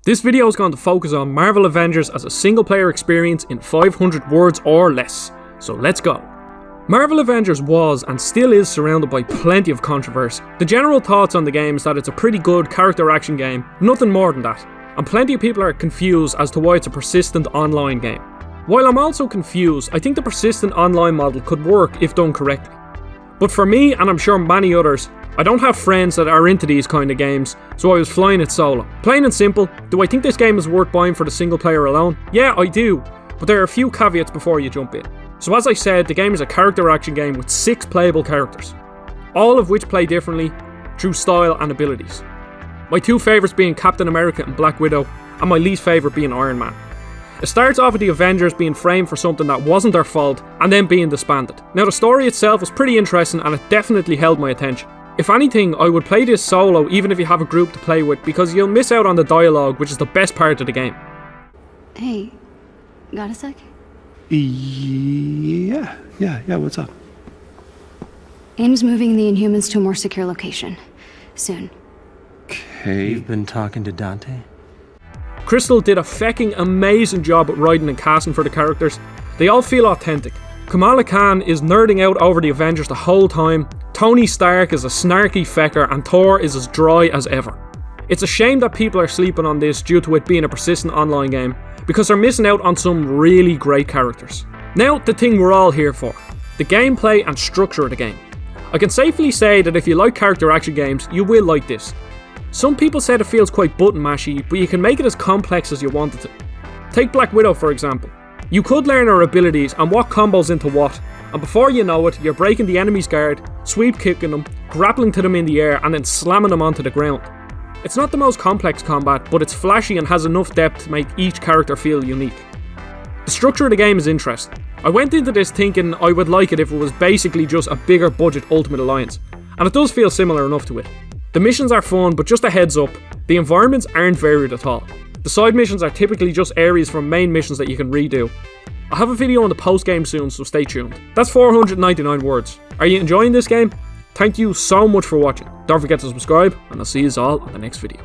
This video is going to focus on Marvel Avengers as a single player experience in 500 words or less, so let's go. Marvel Avengers was and still is surrounded by plenty of controversy. The general thoughts on the game is that it's a pretty good character action game, nothing more than that, and plenty of people are confused as to why it's a persistent online game. While I'm also confused, I think the persistent online model could work if done correctly. But for me, and I'm sure many others, I don't have friends that are into these kind of games, so I was flying it solo. Plain and simple, do I think this game is worth buying for the single player alone? Yeah, I do, but there are a few caveats before you jump in. So as I said, the game is a character action game with 6 playable characters, all of which play differently through style and abilities. My 2 favourites being Captain America and Black Widow, and my least favourite being Iron Man. It starts off with the Avengers being framed for something that wasn't their fault and then being disbanded. Now the story itself was pretty interesting and it definitely held my attention. If anything, I would play this solo even if you have a group to play with, because you'll miss out on the dialogue, which is the best part of the game. Hey, got a sec? Yeah, what's up? AIM's moving the Inhumans to a more secure location. Soon. Okay. You've been talking to Dante? Crystal did a fecking amazing job at writing and casting for the characters. They all feel authentic. Kamala Khan is nerding out over the Avengers the whole time, Tony Stark is a snarky fecker, and Thor is as dry as ever. It's a shame that people are sleeping on this due to it being a persistent online game, because they're missing out on some really great characters. Now, the thing we're all here for, the gameplay and structure of the game. I can safely say that if you like character action games, you will like this. Some people said it feels quite button mashy, but you can make it as complex as you want it to. Take Black Widow for example. You could learn her abilities and what combos into what, and before you know it, you're breaking the enemy's guard, sweep kicking them, grappling to them in the air, and then slamming them onto the ground. It's not the most complex combat, but it's flashy and has enough depth to make each character feel unique. The structure of the game is interesting. I went into this thinking I would like it if it was basically just a bigger budget Ultimate Alliance, and it does feel similar enough to it. The missions are fun, but just a heads up, the environments aren't varied at all. The side missions are typically just areas from main missions that you can redo. I'll have a video on the post game soon, so stay tuned. That's 499 words. Are you enjoying this game? Thank you so much for watching. Don't forget to subscribe, and I'll see you all on the next video.